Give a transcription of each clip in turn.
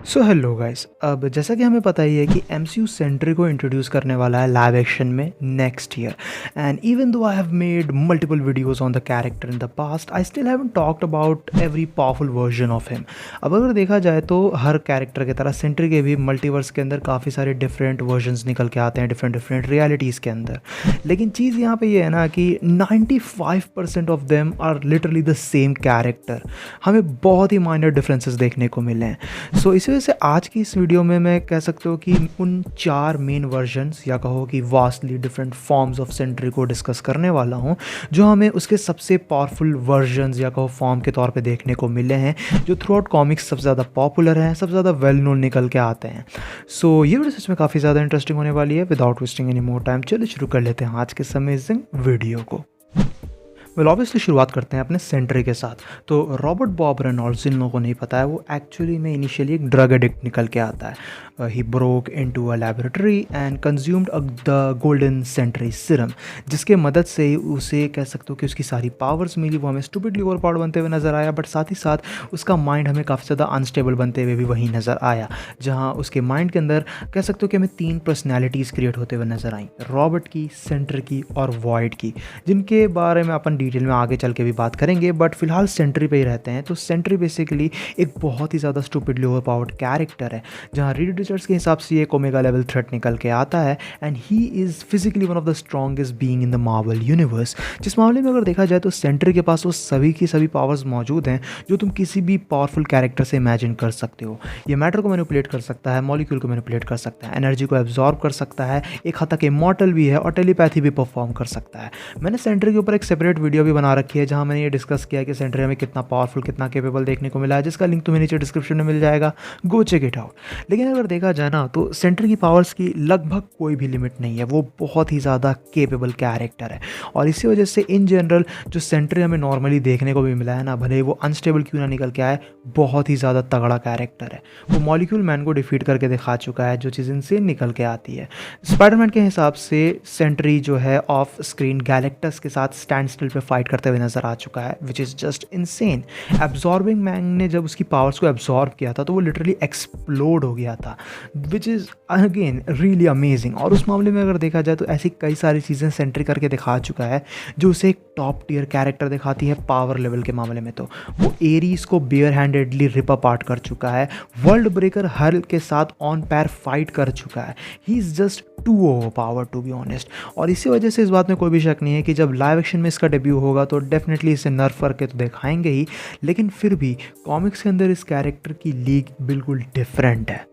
So hello guys. अब जैसा कि हमें पता ही है कि एमसीयू सेंट्री को इंट्रोड्यूस करने वाला है लाइव एक्शन में next year. And even though I have made multiple videos on the character in the past, I still haven't talked about every powerful version of him. अब अगर देखा जाए तो हर कैरेक्टर की तरह सेंट्री के भी मल्टीवर्स के अंदर काफ़ी सारे डिफरेंट वर्जन्स निकल के आते हैं डिफरेंट डिफरेंट रियलिटीज़ के अंदर। लेकिन चीज़ यहाँ पे ये है ना कि 95% of them are literally the same character. हमें बहुत ही माइनर डिफरेंसेस देखने को मिले हैं। सो इसी वजह से आज की इस वीडियो में मैं कह सकता हूँ कि उन 4 मेन वर्जन्स या कहो कि vastly different forms of Sentry को डिस्कस करने वाला हूँ, जो हमें उसके सबसे पावरफुल वर्जन्स या कहो फॉर्म के तौर पे देखने को मिले हैं, जो थ्रू आउट कॉमिक्स सबसे ज़्यादा पॉपुलर हैं, सबसे ज़्यादा वेल नोन निकल के आते हैं। सो ये वीडियो सच में काफ़ी ज़्यादा इंटरेस्टिंग होने वाली है। Without wasting any more time चलिए शुरू कर लेते हैं आज के इस अमेजिंग वीडियो को। ऑब्वियसली शुरुआत करते हैं अपने सेंट्री के साथ। तो रॉबर्ट बॉब रेनॉल्ड्स, जिन लोगों को नहीं पता है, वो एक्चुअली में इनिशियली एक ड्रग एडिक्ट निकल के आता है। He broke into a laboratory and consumed the golden Sentry serum, जिसके मदद से ही उसे कह सकते हो कि उसकी सारी पावर्स मिली। वो हमें स्टूपिडली ओवर पावर्ड बनते हुए नजर आया, बट साथ ही साथ उसका माइंड हमें काफ़ी ज़्यादा अनस्टेबल बनते हुए भी वहीं नज़र आया, जहाँ उसके माइंड के अंदर कह सकते हो कि हमें 3 पर्सनैलिटीज़ क्रिएट होते हुए नजर आई, रॉबर्ट की, सेंट्री की और वॉइड की, जिनके बारे में अपन डिटेल में आगे चल के भी बात करेंगे। बट फिलहाल सेंट्री पे ही रहते हैं। तो सेंट्री बेसिकली एक बहुत ही ज़्यादा स्टूपिडली ओवर पावर्ड कैरेक्टर है, जहाँ रीड रिचर्ड्स के हिसाब से ये एक ओमेगा लेवल थ्रेट निकल के आता है। And he is physically one of the strongest being in the Marvel universe. जिस मामले में अगर देखा जाए तो सेंट्री के पास वो सभी की सभी पावर्स मौजूद हैं जो तुम किसी भी पावरफुल कैरेक्टर से इमेजिन कर सकते हो। ये मैटर को मैनिपुलेट कर सकता है, मॉलिक्यूल को मैनिपुलेट कर सकता है, एनर्जी को एब्जॉर्ब कर सकता है, एक हद तक इमॉर्टल भी है और टेलीपैथी भी परफॉर्म कर सकता है। मैंने सेंट्री के ऊपर एक सेपरेट वीडियो भी बना रखी है, जहाँ मैंने ये डिस्कस किया कि सेंट्री हमें कितना पावरफुल, कितना केपेबल देखने को मिला है, जिसका लिंक तुम्हें नीचे डिस्क्रिप्शन में मिल जाएगा, गो चेक इट आउट। लेकिन अगर देखा जाए ना तो सेंट्री की पावर्स की लगभग कोई भी लिमिट नहीं है। वो बहुत ही ज़्यादा केपेबल कैरेक्टर है और इसी वजह से इन जनरल जो सेंट्री हमें नॉर्मली देखने को भी मिला है ना, भले ही वो अनस्टेबल क्यों ना निकल के आए, बहुत ही ज़्यादा तगड़ा कैरेक्टर है। वो मॉलिक्यूल मैन को डिफीट करके दिखा चुका है, जो चीज़ इनसे निकल के आती है। स्पाइडरमैन के हिसाब से सेंट्री जो है ऑफ स्क्रीन गैलेक्टस के साथ स्टैंड स्टिल पे फाइट करते हुए नजर आ चुका है, which is just insane. Absorbing man ने जब उसकी पावर्स को एब्जॉर्ब किया था तो वो लिटरली एक्सप्लोड हो गया था, which is again really amazing. और उस मामले में अगर देखा जाए तो ऐसी कई सारी चीज़ें सेंट्री करके दिखा चुका है जो उसे एक टॉप टीयर कैरेक्टर दिखाती है पावर लेवल के मामले में। तो वो एरीज को बेयर हैंडेडली रिप अपार्ट कर चुका है, वर्ल्ड ब्रेकर हल्क के साथ ऑन पैर फाइट कर चुका है। He is just too overpower to be honest. और इसी वजह से इस बात में कोई भी शक नहीं है कि जब लाइव एक्शन में इसका डेब्यू होगा तो डेफिनेटली इसे नर्फ करके तो दिखाएंगे ही, लेकिन फिर भी कॉमिक्स के अंदर इस कैरेक्टर की लीग बिल्कुल डिफरेंट है।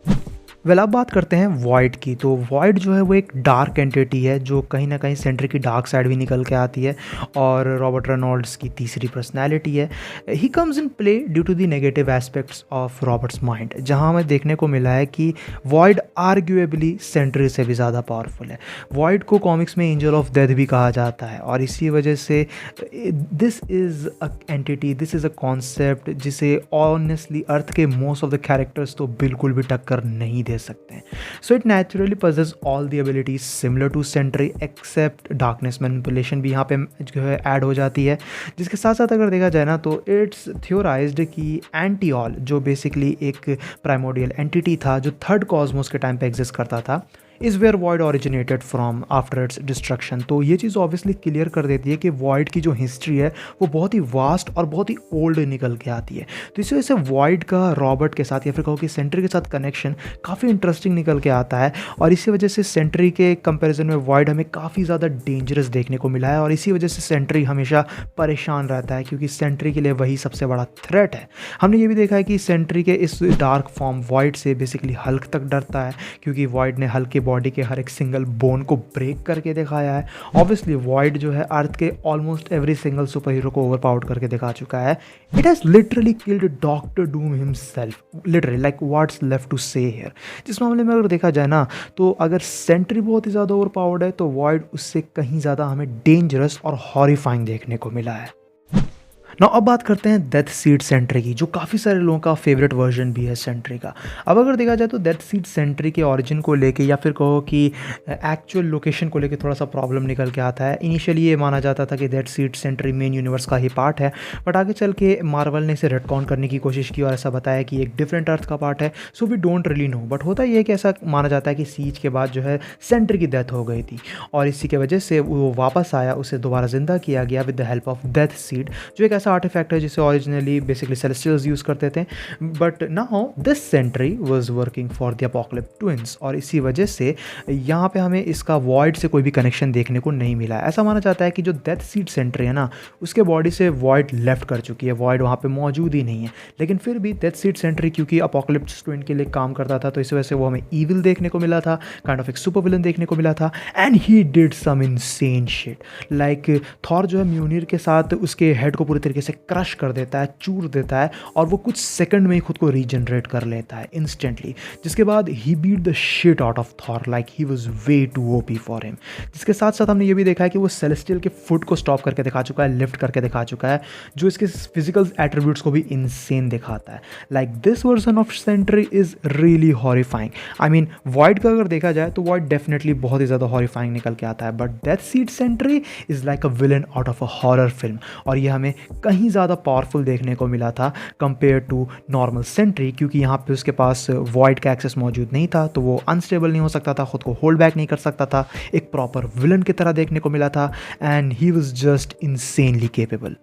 अब बात करते हैं वॉइड की। तो वॉइड जो है वो एक डार्क एंटिटी है, जो कहीं ना कहीं सेंट्री की डार्क साइड भी निकल के आती है और रॉबर्ट रेनॉल्ड्स की तीसरी पर्सनैलिटी है। He comes in play due to the negative aspects of Robert's mind, जहां हमें देखने को मिला है कि वॉइड आर्ग्यूएबली सेंट्री से भी ज़्यादा पावरफुल है। वॉइड को कॉमिक्स में एंजल ऑफ डेथ भी कहा जाता है और इसी वजह से this is a entity, this is a concept जिसे ऑनेस्टली अर्थ के मोस्ट ऑफ द कैरेक्टर्स तो बिल्कुल भी टक्कर नहीं दे सकते हैं। So it naturally possess all the abilities similar to Sentry except darkness manipulation भी यहाँ पे जो है ऐड हो जाती है। जिसके साथ साथ अगर देखा जाए ना तो इट्स थियोराइज्ड कि एंटीऑल, जो बेसिकली एक प्राइमोडियल एंटिटी था जो थर्ड कॉस्मोस के टाइम पे एग्जिस्ट करता था, is where void originated from after its destruction. तो ये चीज़ ऑब्वियसली क्लियर कर देती है कि वॉइड की जो हिस्ट्री है वो बहुत ही वास्ट और बहुत ही ओल्ड निकल के आती है। तो इसी वजह से वॉइड का रॉबर्ट के साथ या फिर कहो कि सेंट्री के साथ कनेक्शन काफ़ी इंटरेस्टिंग निकल के आता है और इसी वजह से सेंट्री के कंपैरिजन में वॉइड हमें काफ़ी ज़्यादा डेंजरस देखने को मिला है और इसी वजह से सेंट्री हमेशा परेशान रहता है, क्योंकि सेंट्री के लिए वही सबसे बड़ा थ्रेट है। हमने ये भी देखा है कि सेंट्री के इस डार्क फॉर्म वॉइड से बेसिकली हल्क तक डरता है, क्योंकि वॉइड ने हल्क बॉडी के हर एक सिंगल बोन को ब्रेक करके दिखाया है। ऑब्वियसली वॉइड जो है अर्थ के almost every single superhero को ओवरपावर्ड करके दिखा चुका है। It has literally killed Doctor Doom himself, literally like what's left to say here. जिस मामले में अगर देखा जाए ना तो अगर सेंट्री बहुत ही ज़्यादा ओवरपावर्ड है तो वॉइड उससे कहीं ज़्यादा हमें डेंजरस और हॉरिफाइंग देखने को मिला है। ना अब बात करते हैं डेथ सीड सेंट्री की, जो काफ़ी सारे लोगों का फेवरेट वर्जन भी है सेंट्री का। अब अगर देखा जाए तो डेथ सीड सेंट्री के ओरिजिन को लेके या फिर कहो कि एक्चुअल लोकेशन को लेके थोड़ा सा प्रॉब्लम निकल के आता है। इनिशियली ये माना जाता था कि Death Seed Sentry main universe का ही पार्ट है, बट आगे चल के मार्वल ने इसे रेटकॉन करने की कोशिश की और ऐसा बताया कि एक डिफरेंट अर्थ का पार्ट है। So we don't really know, but होता ये है कि ऐसा माना जाता है कि सीज के बाद जो है सेंट्री की डेथ हो गई थी और इसी की वजह से वो वापस आया, उसे दोबारा जिंदा किया गया with the help of death seed, जो एक ऐसा आर्टिफैक्ट है जिसे ओरिजिनली बेसिकली सेलेस्टियल्स यूज़ करते थे, but now this Sentry was working for the Apocalypse Twins और इसी वजह से यहाँ पे हमें इसका वॉइड से कोई भी कनेक्शन देखने को नहीं मिला। ऐसा माना जाता है कि जो डेथ सीड सेंट्री है ना, उसके बॉडी से वॉइड लेफ्ट कर चुकी है, वॉइड वहाँ पे मौजूद ही नहीं है, लेकिन फिर भी डेथ सीड सेंट्री क्योंकि अपोकलिप्स ट्विन के लिए काम करता था तो इस वजह से वो हमें ईविल देखने को मिला था, काइंड ऑफ एक सुपर विलन देखने को मिला था। And he did some insane shit, like Thor जो है म्यूनिर के साथ उसके हेड को पूरी तरीके से क्रश कर देता है, चूर देता है और वो कुछ सेकंड में ही खुद को रीजनरेट कर लेता है इंस्टेंटली, जिसके बाद ही beat the shit out of Thor like he was way too OP for him. जिसके साथ साथ हमने ये भी देखा है कि वो सेलेस्टियल के फुट को स्टॉप करके दिखा चुका है, लिफ्ट करके दिखा चुका है, जो इसके फिजिकल एट्रीब्यूट्स को भी इनसेन दिखाता है। Like this version of Sentry is really horrifying. I mean void का अगर देखा जाए तो वॉइड डेफिनेटली बहुत ही ज़्यादा हॉरिफाइंग निकल के आता है, but Death Seed Sentry is like a villain out of a horror film और ये हमें कहीं ज़्यादा पावरफुल देखने को मिला था कंपेयर टू नॉर्मल सेंट्री, क्योंकि यहाँ पे उसके पास वॉइड का एक्सेस मौजूद नहीं था, तो वो अनस्टेबल नहीं हो सकता था, खुद को होल्ड बैक नहीं कर सकता था, एक प्रॉपर विलन की तरह देखने को मिला था and he was just insanely capable.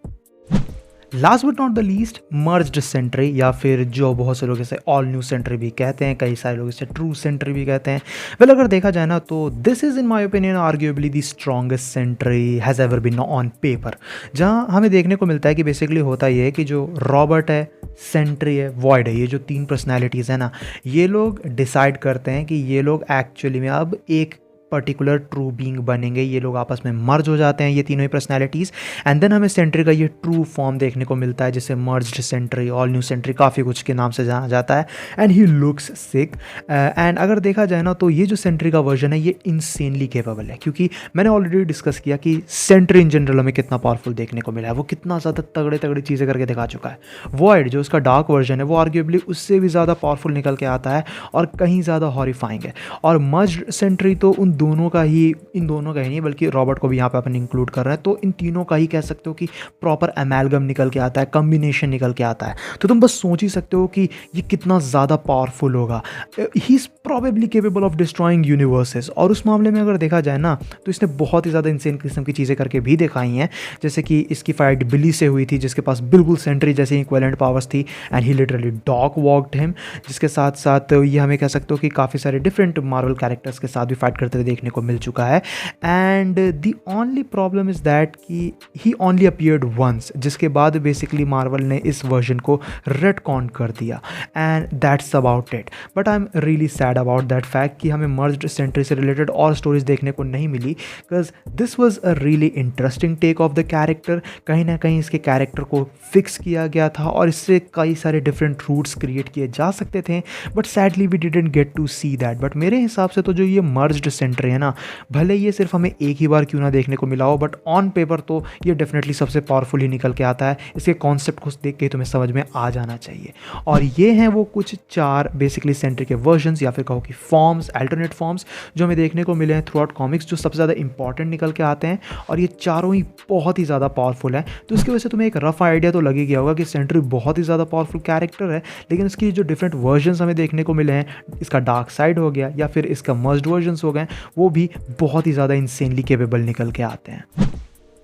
Last but not the least, merged Sentry या फिर जो बहुत से लोग इसे ऑल न्यू सेंट्री भी कहते हैं, कई सारे लोग इसे ट्रू सेंट्री भी कहते हैं। वेल अगर देखा जाए ना तो this is in my opinion arguably the strongest Sentry has ever been on paper, जहाँ हमें देखने को मिलता है कि बेसिकली होता ये है कि जो रॉबर्ट है, सेंट्री है, वॉइड है, ये जो तीन पर्सनैलिटीज़ है ना, ये लोग डिसाइड करते हैं कि ये लोग एक्चुअली में अब एक पर्टिकुलर ट्रू बीइंग बनेंगे, ये लोग आपस में मर्ज हो जाते हैं ये तीनों ही पर्सनैलिटीज़ एंड देन हमें सेंट्री का ये ट्रू फॉर्म देखने को मिलता है जिसे merged Sentry, all new Sentry, काफ़ी कुछ के नाम से जाना जाता है and he looks sick. And अगर देखा जाए ना तो ये जो सेंट्री का वर्जन है ये इंसेनली केपेबल है, क्योंकि मैंने ऑलरेडी डिस्कस किया कि सेंट्री इन जनरल हमें कितना पावरफुल देखने को मिला है, वो कितना ज़्यादा तगड़े तगड़ी चीज़ें करके दिखा चुका है। वॉइड जो उसका डार्क वर्जन है वो आर्ग्यूएबली उससे भी ज़्यादा पावरफुल निकल के आता है और कहीं ज़्यादा हॉरिफाइंग है, और मर्ज्ड सेंट्री तो इन दोनों का ही नहीं बल्कि रॉबर्ट को भी यहाँ पे अपन इंक्लूड कर रहे हैं, तो इन तीनों का ही कह सकते हो कि प्रॉपर अमेलगम निकल के आता है, कॉम्बिनेशन निकल के आता है। तो तुम बस सोच ही सकते हो कि ये कितना ज़्यादा पावरफुल होगा। He is probably capable of destroying universes, और उस मामले में अगर देखा जाए ना तो इसने बहुत ही ज़्यादा इंसेन किस्म की चीज़ें करके भी दिखाई हैं, जैसे कि इसकी फाइट बिली से हुई थी जिसके पास बिल्कुल सेंट्री जैसे इक्विवेलेंट पावर्स थी and he literally dog walked him. जिसके साथ साथ ये हमें कह सकते हो कि काफ़ी सारे डिफरेंट मार्वल कैरेक्टर्स के साथ भी फाइट करते हुए देखने को मिल चुका है। And the only problem is that कि ही ओनली अपीयर्ड वंस, जिसके बाद बेसिकली मार्वल ने इस वर्जन को रेटकॉन कर दिया and that's about it. But I am really sad about that fact कि हमें मर्ज्ड सेंट्री से रिलेटेड और स्टोरीज देखने को नहीं मिली, because this was a really interesting take of the character. कहीं ना कहीं इसके कैरेक्टर को फिक्स किया गया था और इससे कई सारे डिफरेंट रूट्स क्रिएट किए जा सकते थे, but sadly we didn't get to see that. But मेरे हिसाब से तो जो ये मर्ज्ड सेंट्री है ना, भले ये सिर्फ हमें एक ही बार क्यों ना देखने को मिला हो, बट ऑन पेपर तो ये डेफिनेटली सबसे पावरफुल ही निकल के आता है। इसके कॉन्सेप्ट को देख के तुम्हें समझ में आ जाना चाहिए। और ये हैं वो कुछ 4 बेसिकली सेंट्री के वर्जन्स या फिर कहो कि फॉर्म्स, अल्टरनेट फॉर्म्स जो हमें देखने को मिले हैं थ्रू आउट कॉमिक्स, जो सबसे ज़्यादा इंपॉर्टेंट निकल के आते हैं, और ये चारों ही बहुत ही ज़्यादा पावरफुल है। तो इसकी वजह से तुम्हें एक रफ आइडिया तो लग ही गया होगा कि सेंट्री बहुत ही ज़्यादा पावरफुल कैरेक्टर है, लेकिन इसकी जो डिफरेंट वर्जन्स हमें देखने को मिले हैं, इसका डार्क साइड हो गया या फिर इसका मर्ज्ड वर्जन्स हो गए, वो भी बहुत ही ज़्यादा इंसेनली केपेबल निकल के आते हैं।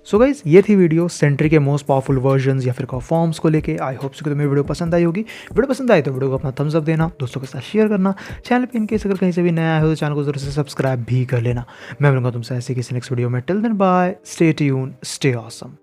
सो गाइज, ये थी वीडियो सेंट्री के मोस्ट पावरफुल वर्जन्स या फिर फॉर्म्स को लेके। आई होप सो कि तुम्हें वीडियो पसंद आई होगी। वीडियो पसंद आई तो वीडियो को अपना थम्स अप देना, दोस्तों के साथ शेयर करना, चैनल पे इनकेस अगर कहीं से भी नया है तो चैनल को जरूर से सब्सक्राइब भी कर लेना। मैं मिलूंगा तुमसे ऐसे किसी नेक्स्ट वीडियो में। Till then bye, stay tune, stay awesome.